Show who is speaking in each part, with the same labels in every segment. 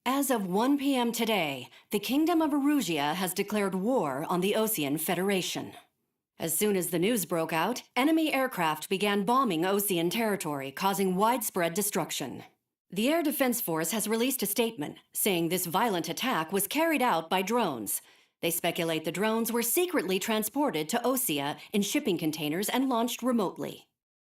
Speaker 1: As of 1 p.m. today, the Kingdom of Erusia has declared war on the Osean Federation. As soon as the news broke out, enemy aircraft began bombing Osean territory, causing widespread destruction. The Air Defense Force has released a statement saying this violent attack was carried out by drones. They speculate the drones were secretly transported to Osea in shipping containers and launched remotely.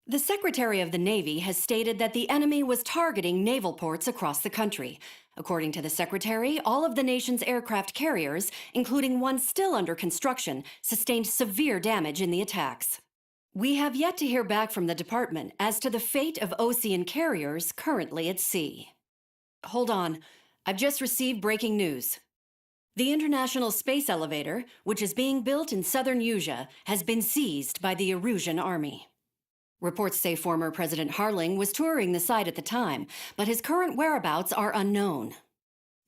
Speaker 1: The Secretary of the Navy has stated that the enemy was targeting naval ports across the country. According to the Secretary, all of the nation's aircraft carriers, including one still under construction, sustained severe damage in the attacks. We have yet to hear back from the department as to the fate of Osean carriers currently at sea. Hold on, I've just received breaking news. The International Space Elevator, which is being built in southern Usea, has been seized by the Erusian army. Reports say former President Harling was touring the site at the time, but his current whereabouts are unknown.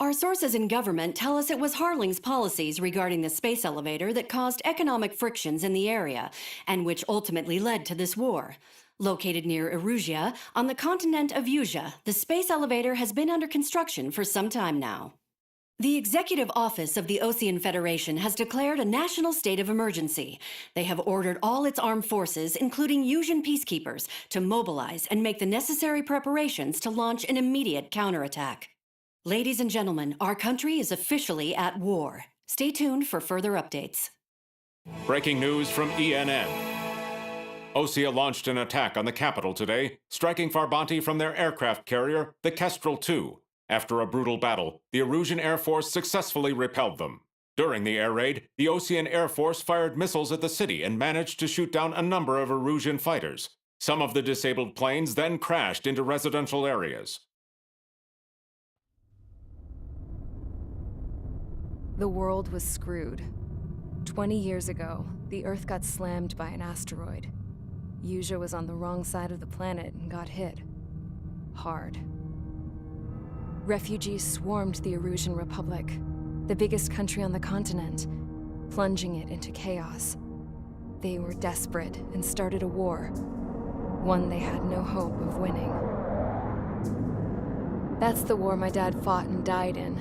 Speaker 1: Our sources in government tell us it was Harling's policies regarding the space elevator that caused economic frictions in the area, and which ultimately led to this war. Located near Erusia, on the continent of Usea, the space elevator has been under construction for some time now. The Executive Office of the Osean Federation has declared a national state of emergency. They have ordered all its armed forces, including Usian peacekeepers, to mobilize and make the necessary preparations to launch an immediate counterattack. Ladies and gentlemen, our country is officially at war. Stay tuned for further updates.
Speaker 2: Breaking news from ENN. Osea launched an attack on the capital today, striking Farbanti from their aircraft carrier, the Kestrel II. After a brutal battle, the Erusian Air Force successfully repelled them. During the air raid, the Osean Air Force fired missiles at the city and managed to shoot down a number of Erusian fighters. Some of the disabled planes then crashed into residential areas.
Speaker 3: The world was screwed. 20 years ago, the Earth got slammed by an asteroid. Usea was on the wrong side of the planet and got hit. Hard. Refugees swarmed the Erusian Republic, the biggest country on the continent, plunging it into chaos. They were desperate and started a war, one they had no hope of winning. That's the war my dad fought and died in.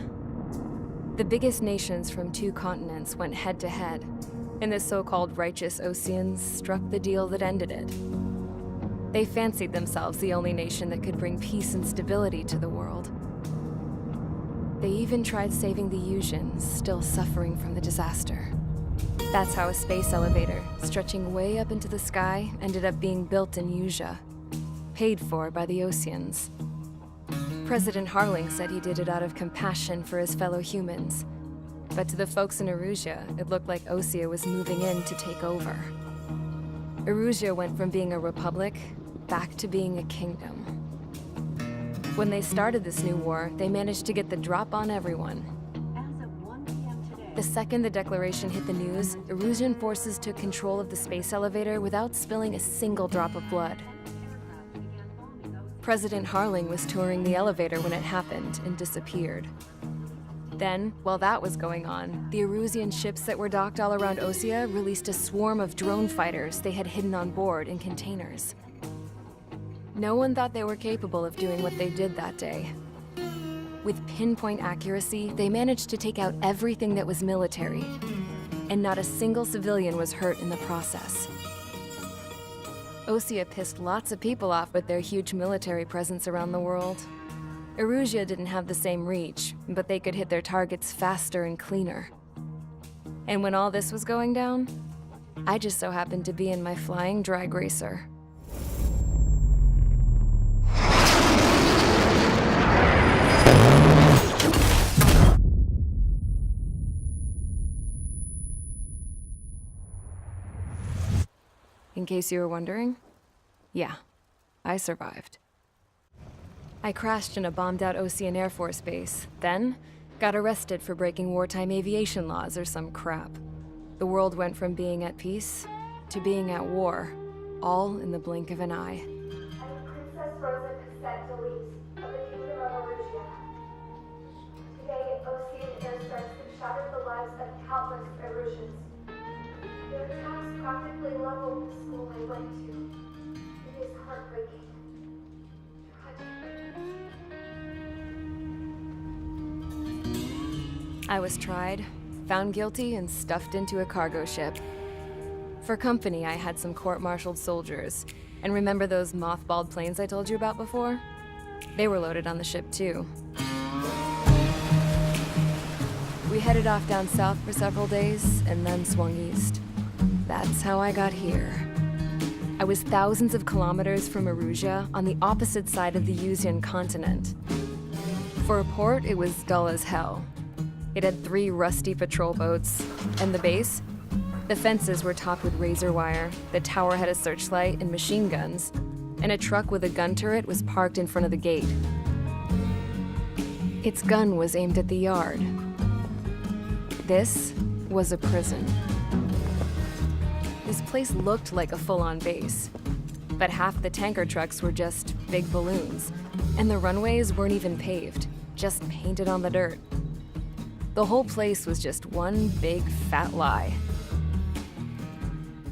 Speaker 3: The biggest nations from 2 continents went head-to-head, and the so-called righteous Oseans struck the deal that ended it. They fancied themselves the only nation that could bring peace and stability to the world. They even tried saving the Usians, still suffering from the disaster. That's how a space elevator, stretching way up into the sky, ended up being built in Usea, paid for by the Oseans. President Harling said he did it out of compassion for his fellow humans. But to the folks in Erusia, it looked like Osea was moving in to take over. Erusia went from being a republic back to being a kingdom. When they started this new war, they managed to get the drop on everyone.
Speaker 1: As of 1 p.m. today,
Speaker 3: The second the declaration hit the news, Erusian forces took control of the space elevator without spilling a single drop of blood. President Harling was touring the elevator when it happened and disappeared. Then, while that was going on, the Erusian ships that were docked all around Osea released a swarm of drone fighters they had hidden on board in containers. No one thought they were capable of doing what they did that day. With pinpoint accuracy, they managed to take out everything that was military, and not a single civilian was hurt in the process. Osea pissed lots of people off with their huge military presence around the world. Erusia didn't have the same reach, but they could hit their targets faster and cleaner. And when all this was going down, I just so happened to be in my flying drag racer. In case you were wondering, yeah, I survived. I crashed in a bombed-out Osean Air Force base, then got arrested for breaking wartime aviation laws or some crap. The world went from being at peace to being at war, all in the blink of an eye.
Speaker 4: I am Princess Rosa Cassette Delise of the Kingdom of Erusia. Today, Osean airstrikes have shattered the lives of countless Erusians. Their attacks practically leveled the school I went to. It is heartbreaking. Tragic.
Speaker 3: I was tried, found guilty, and stuffed into a cargo ship. For company, I had some court-martialed soldiers. And remember those mothballed planes I told you about before? They were loaded on the ship, too. We headed off down south for several days, and then swung east. That's how I got here. I was thousands of kilometers from Erusia, on the opposite side of the Yuzian continent. For a port, it was dull as hell. It had 3 rusty patrol boats, and the base? The fences were topped with razor wire, the tower had a searchlight and machine guns, and a truck with a gun turret was parked in front of the gate. Its gun was aimed at the yard. This was a prison. This place looked like a full-on base, but half the tanker trucks were just big balloons, and the runways weren't even paved, just painted on the dirt. The whole place was just one big fat lie.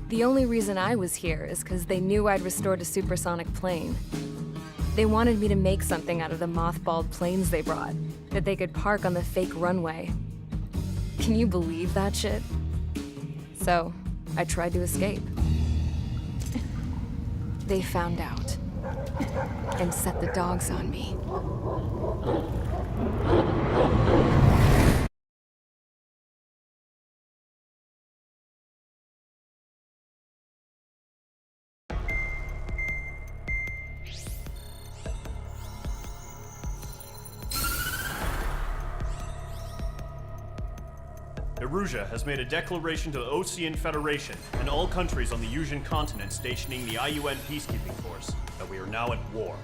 Speaker 3: The only reason I was here is because they knew I'd restored a supersonic plane. They wanted me to make something out of the mothballed planes they brought, that they could park on the fake runway. Can you believe that shit? So, I tried to escape. They found out, and set the dogs on me.
Speaker 5: Erusia has made a declaration to the Ocean Federation and all countries on the Yuzian continent stationing the IUN peacekeeping force that we are now at war.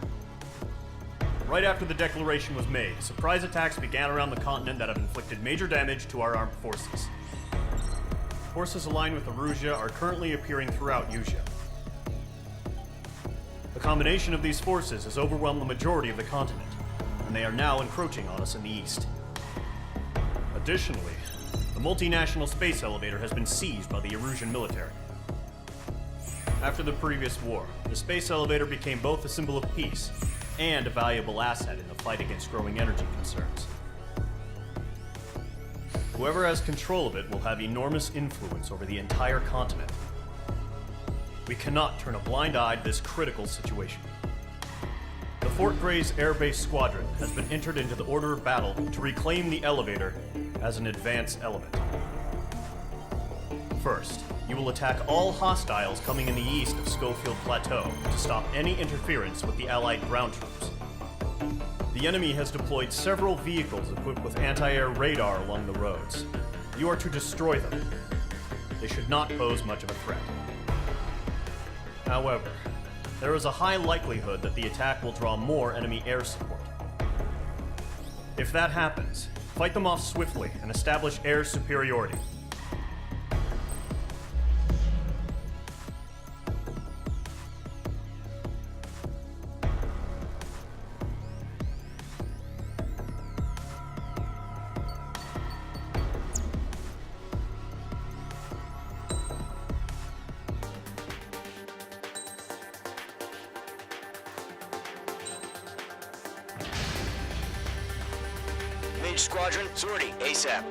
Speaker 5: Right after the declaration was made, surprise attacks began around the continent that have inflicted major damage to our armed forces. Forces aligned with Erusia are currently appearing throughout Yusia. The combination of these forces has overwhelmed the majority of the continent, and they are now encroaching on us in the east. Additionally, the multinational space elevator has been seized by the Erusian military. After the previous war, the space elevator became both a symbol of peace and a valuable asset in the fight against growing energy concerns. Whoever has control of it will have enormous influence over the entire continent. We cannot turn a blind eye to this critical situation. The Fort Gray's Air Base Squadron has been entered into the order of battle to reclaim the elevator as an advance element. First, you will attack all hostiles coming in the east of Schofield Plateau to stop any interference with the Allied ground troops. The enemy has deployed several vehicles equipped with anti-air radar along the roads. You are to destroy them. They should not pose much of a threat. However, there is a high likelihood that the attack will draw more enemy air support. If that happens, fight them off swiftly and establish air superiority.
Speaker 6: Mage Squadron, sortie, ASAP.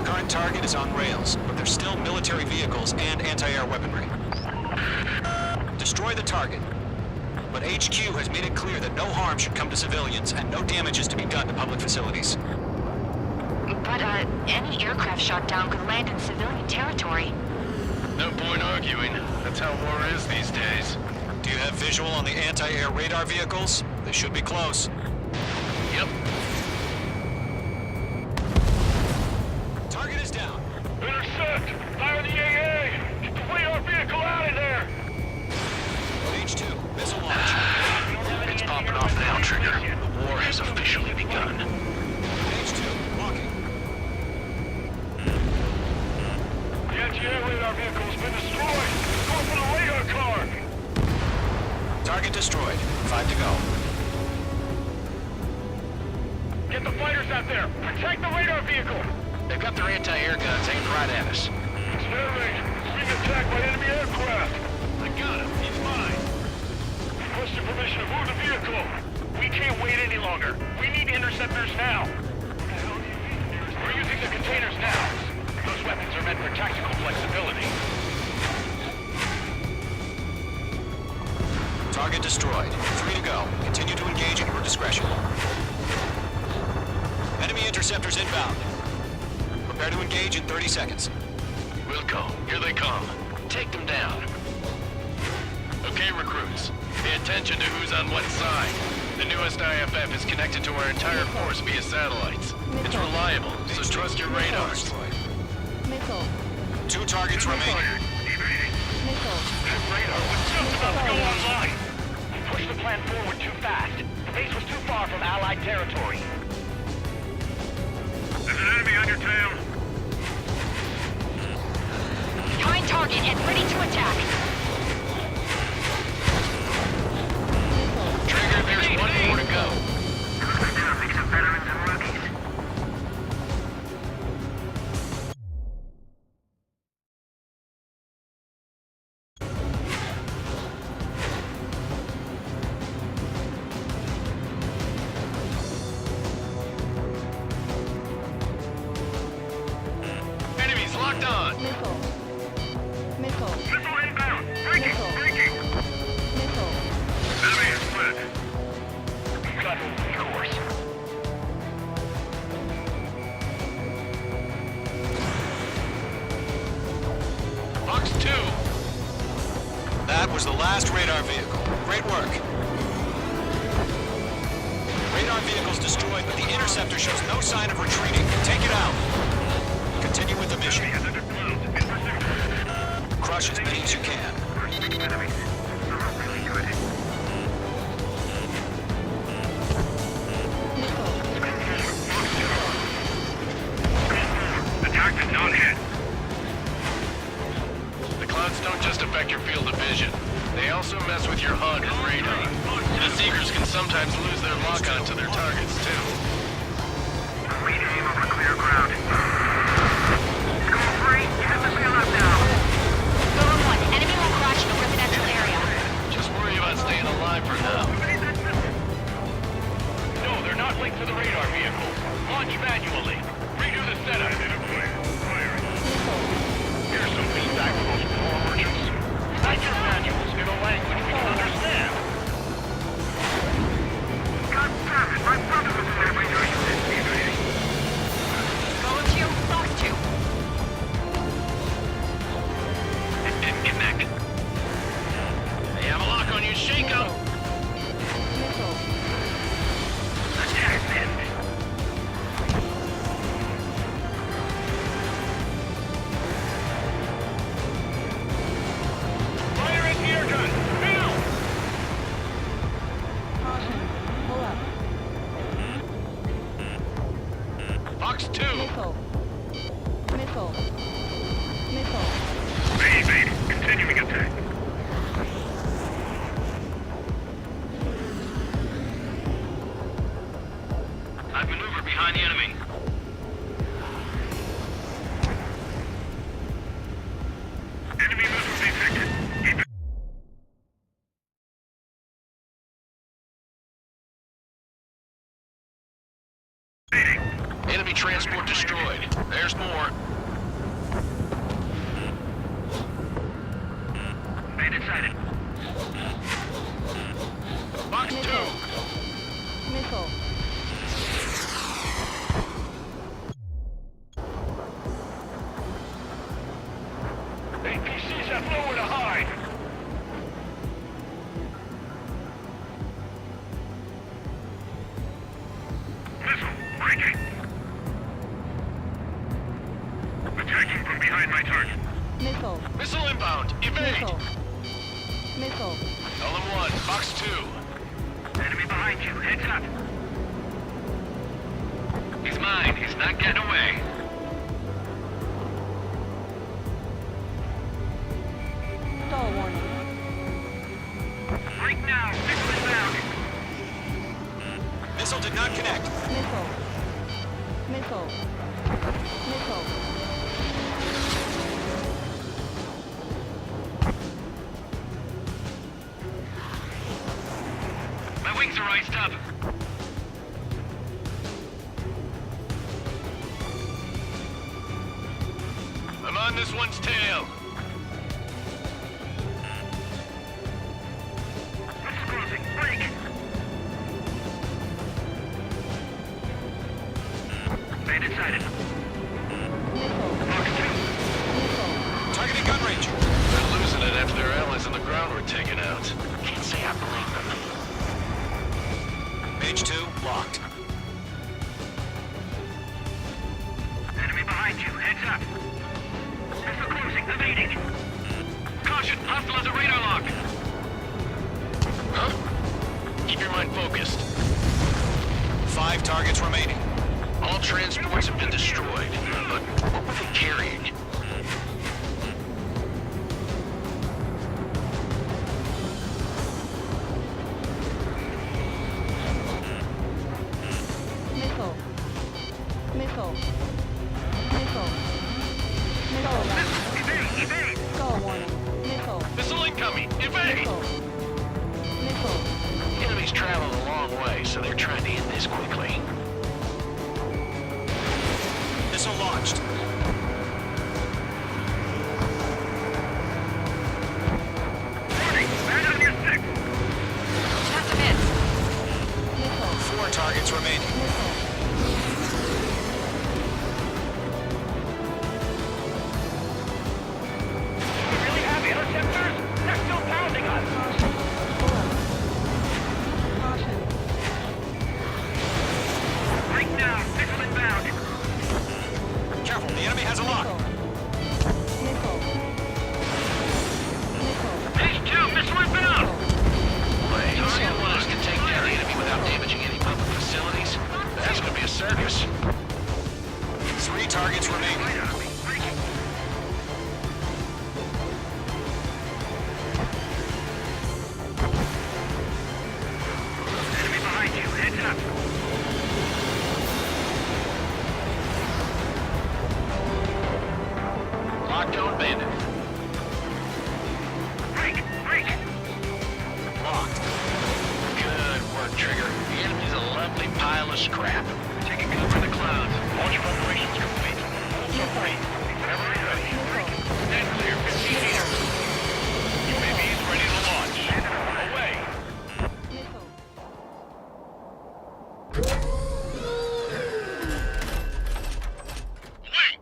Speaker 6: Current target is on rails, but there's still military vehicles and anti-air weaponry. Destroy the target. But HQ has made it clear that no harm should come to civilians and no damage is to be done to public facilities.
Speaker 7: But, any aircraft shot down could land in civilian territory.
Speaker 8: No point arguing. That's how war is these days.
Speaker 6: Do you have visual on the anti-air radar vehicles? They should be close.
Speaker 8: Yep.
Speaker 6: Target is down.
Speaker 8: Intercept! Fire the AA! Get the radar vehicle out of there!
Speaker 6: H2, missile launch.
Speaker 8: It's popping off now, Trigger. The war has officially begun.
Speaker 6: H2, locking.
Speaker 8: The anti-air radar vehicle has been destroyed! Go for the radar car!
Speaker 6: Target destroyed. 5 to go.
Speaker 8: Get the fighters out there! Protect the radar vehicle!
Speaker 6: They've got their anti-air guns aimed right at us.
Speaker 8: Spare range! Being attacked by enemy aircraft! I got him! He's mine! Requesting permission to move the vehicle! We can't wait any longer! We need interceptors now! We're using the containers now! Those weapons are meant for tactical flexibility.
Speaker 6: Target destroyed. 3 to go. Continue to engage at your discretion. Enemy interceptors inbound. Prepare to engage in 30 seconds.
Speaker 8: Wilco, here they come. Take them down. Okay, recruits. Pay attention to who's on what side. The newest IFF is connected to our entire force via satellites. It's reliable, so trust your radars.
Speaker 3: Missile.
Speaker 6: 2 targets remaining.
Speaker 3: Missile.
Speaker 8: That radar was just about to go online. We pushed the plan forward too fast. The base was too far from Allied territory. There's an enemy on your tail.
Speaker 7: Find target and ready to attack.
Speaker 8: Trigger, there's one more to go.
Speaker 4: Mix of veterans and rookies.
Speaker 8: Enemies locked on.
Speaker 3: Missile. Missile.
Speaker 8: Missile inbound. Breaking,
Speaker 3: Missile.
Speaker 8: breaking.
Speaker 3: Missile.
Speaker 8: Enemy is split. Cut course. Box 2.
Speaker 6: That was the last radar vehicle. Great work. Radar vehicle's destroyed, but the interceptor shows no sign of retreating. Take it out. Continue with the mission. Crush as many as you can.
Speaker 8: Attack did not hit. The clouds don't just affect your field of vision. They also mess with your HUD and radar. The Seekers can sometimes lose their lock-on to their targets, too.
Speaker 4: Aim over clear ground. Score 3, you have the field up now.
Speaker 7: Zone 1, enemy will crash in a residential area.
Speaker 8: Just worry about staying alive for now. No, they're not linked to the radar vehicle. Launch manually. Redo the setup. Here's some feedback from those poor merchants. Write your manuals in a language we can understand.
Speaker 4: God damn it, my brother was there by doing this.
Speaker 7: Zone 2, box 2.
Speaker 8: Connect. They have a lock on you. Shake 'em.
Speaker 3: Missile.
Speaker 8: Attack them. Fire at the air gun. Now.
Speaker 3: Caution. Pull up.
Speaker 8: Box 2.
Speaker 3: Missile. Missile. Missile.
Speaker 8: Evade. Continuing attack. I've maneuvered behind the enemy. Enemy missile detected. Enemy transport destroyed. There's more. Bandit sighted. Box 2.
Speaker 3: Missile.
Speaker 8: APCs have nowhere to hide. Missile breaking. Attacking from behind my target.
Speaker 3: Missile.
Speaker 8: Missile inbound. Evade.
Speaker 3: Missile. Missile.
Speaker 8: LM1, box 2. Enemy behind you. Heads up. He's mine. He's not getting away.
Speaker 3: Stall warning.
Speaker 8: Break now. Missile inbound.
Speaker 6: Missile did not connect.
Speaker 9: Missile. Missile. Missile.
Speaker 8: My wings are iced up. I'm on this one's tail. Missile crossing. Break. Bandit sighted. Mark 2.
Speaker 6: Targeting gun range.
Speaker 8: They're losing it after their allies on the ground were taken out. Can't say I blame them.
Speaker 6: Page 2, locked.
Speaker 8: Enemy behind you. Heads up. Missile closing. Evading. Caution. Hostile has a radar lock. Huh? Keep your mind focused.
Speaker 6: 5 targets remaining.
Speaker 8: All transports have been destroyed. But what were they carrying?
Speaker 9: Missile. Missile. Missile. Missile.
Speaker 8: Evade! Evade!
Speaker 9: Skull warning. Missile.
Speaker 8: Missile incoming! Evade!
Speaker 9: Missile. Missile.
Speaker 8: Enemies traveled a long way, so they're trying to end this quickly.
Speaker 6: Missile launched.
Speaker 8: Warning! Bandit on your 6!
Speaker 7: Just a miss.
Speaker 9: Missile.
Speaker 6: 4 targets remaining.
Speaker 9: Missile.
Speaker 8: We really have interceptors? They're still pounding us!
Speaker 9: Caution.
Speaker 8: Break now! Missile inbound!
Speaker 6: Careful, the enemy has a lock.
Speaker 9: Missile. Missile.
Speaker 8: Page 2! Missile inbound!
Speaker 6: Wait,
Speaker 8: you
Speaker 6: you
Speaker 8: want us to take down the enemy without damaging any public facilities? That's gonna be a circus.
Speaker 6: 3 targets remaining.
Speaker 8: Enemy behind you! Heads up!
Speaker 6: Locked on bandit.
Speaker 8: Break! Break!
Speaker 6: Locked.
Speaker 8: Good work, Trigger. The enemy's a lovely pile of scrap. Taking cover in the clouds. Launch preparations complete. Also free. Whenever you're ready. Stand clear. 15 meters. UAVs ready to launch. Away.
Speaker 9: Missile.
Speaker 8: Wait!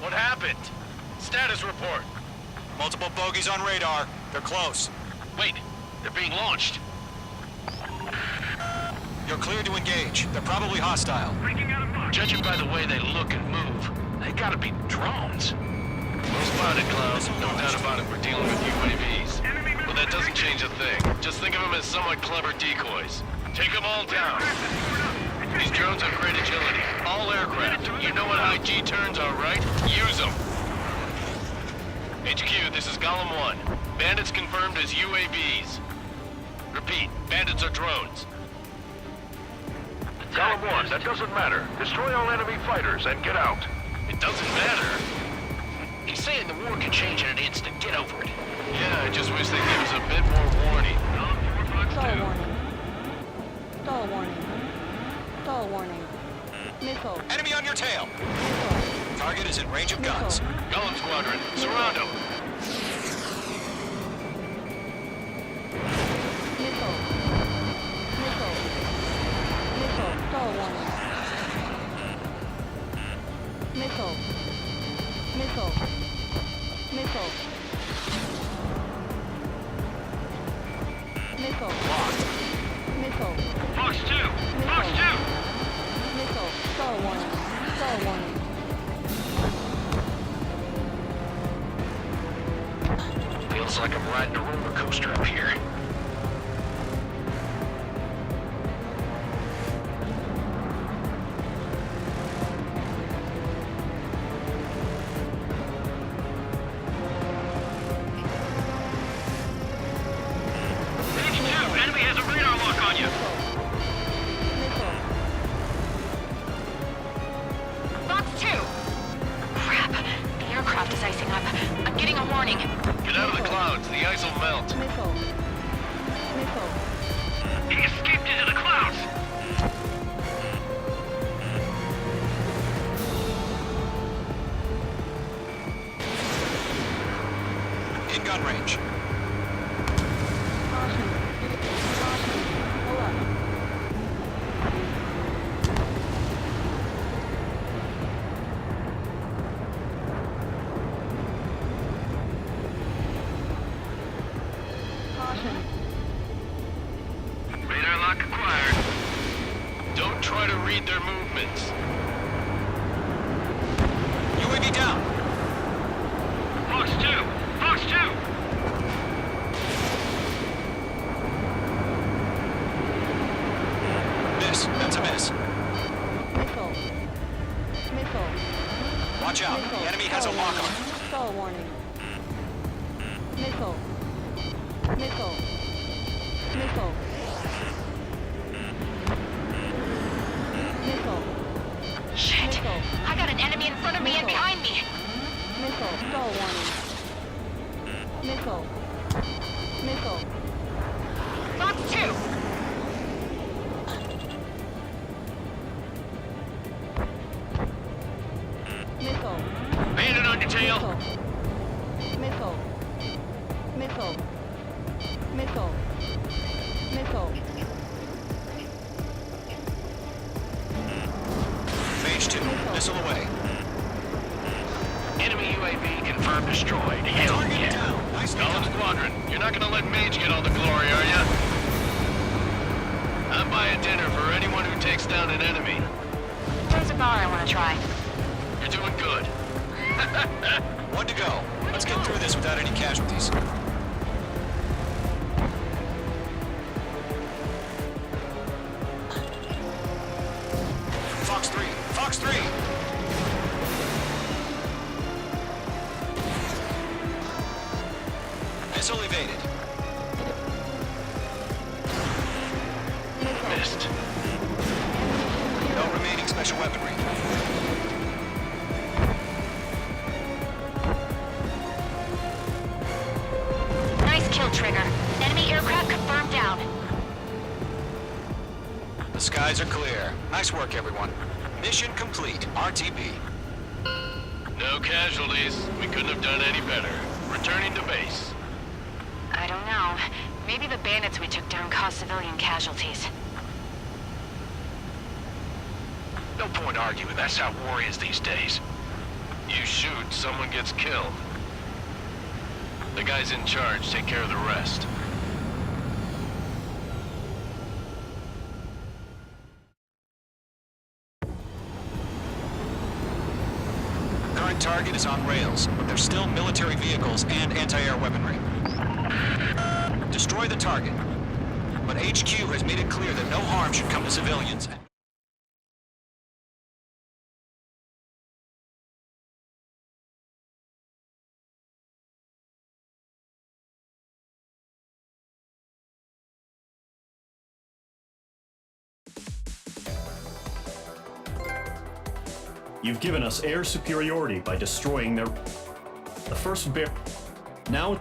Speaker 8: What happened? Status report.
Speaker 6: Multiple bogies on radar. They're close.
Speaker 8: Wait, they're being launched.
Speaker 6: You're cleared to engage. They're probably hostile.
Speaker 8: Judging by the way they look and move, they gotta be drones. Well spotted, Klaus. No doubt about it, we're dealing with UAVs. But that doesn't change a thing. Just think of them as somewhat clever decoys. Take them all down. These drones have great agility. All aircraft. You know what high G turns are, right? Use them. HQ, this is Golem 1. Bandits confirmed as UAVs. Repeat, bandits are drones.
Speaker 10: Golem 1, that doesn't matter. Destroy all enemy fighters and get out.
Speaker 8: It doesn't matter. He's saying the war can change in an instant. Get over it. Yeah, I just wish they'd give us a bit more warning.
Speaker 9: Stall warning. Stall warning. Stall warning. Missile.
Speaker 6: Enemy on your tail.
Speaker 9: Missile.
Speaker 6: Target is in range of guns.
Speaker 9: Missile.
Speaker 8: Golem Squadron, surround them.
Speaker 9: Missile. Missile. Missile. Stall warning. Missile. Missile. Missile. Missile.
Speaker 6: Locked.
Speaker 9: Missile.
Speaker 8: Fox 2! Fox 2!
Speaker 9: Missile. Stall warning. Stall warning.
Speaker 8: Feels like I'm riding a roller coaster up here.
Speaker 7: icing up. I'm getting a warning.
Speaker 10: Get out of the clouds. The ice will melt.
Speaker 9: Missile. Missile.
Speaker 8: He escaped into the clouds!
Speaker 6: In gun range.
Speaker 9: Caution. Caution. Pull up. Caution.
Speaker 10: Radar lock acquired. Don't try to read their movements.
Speaker 6: UAV down.
Speaker 8: Fox 2! Fox 2!
Speaker 6: Miss. That's a miss.
Speaker 9: Missile. Missile.
Speaker 6: Watch out.
Speaker 9: Missile.
Speaker 6: The enemy has a lock on.
Speaker 9: Stall warning. Missile. Missile. Missile. Missile.
Speaker 7: Shit!
Speaker 9: Missile.
Speaker 7: I got an enemy in front of me and
Speaker 9: Missile.
Speaker 7: behind me!
Speaker 9: Missile. Stall warning. Missile. Missile.
Speaker 7: Fox 2!
Speaker 9: Missile.
Speaker 10: Bandit on your tail.
Speaker 9: Missile. Missile. Missile. Missile.
Speaker 6: Phase 2. Missile away.
Speaker 10: Enemy UAV confirmed destroyed. Hell
Speaker 6: Target
Speaker 10: yeah.
Speaker 6: down. Nicely
Speaker 10: Golem
Speaker 6: done.
Speaker 10: Squadron, you're not gonna let Mage get all the glory, are ya? I'm buying dinner for anyone who takes down an enemy.
Speaker 7: There's a bar I want to try.
Speaker 10: You're doing good.
Speaker 6: One to go. Let's get through this without any casualties. Fox 3. Fox 3. Missile evaded.
Speaker 10: Missed.
Speaker 6: No remaining special weaponry.
Speaker 7: Nice kill, Trigger. Enemy aircraft confirmed down.
Speaker 6: The skies are clear. Nice work, everyone. Mission complete. RTB.
Speaker 10: No casualties. We couldn't have done any better. Returning to base.
Speaker 7: I don't know. Maybe the bandits we took down caused civilian casualties.
Speaker 10: No point arguing. That's how war is these days. You shoot, someone gets killed. The guys in charge take care of the rest.
Speaker 6: Current target is on rails, but there's still military vehicles and anti-air weaponry. Destroy the target. But HQ has made it clear that no harm should come to civilians.
Speaker 5: You've given us air superiority by destroying their... The first bear... Now...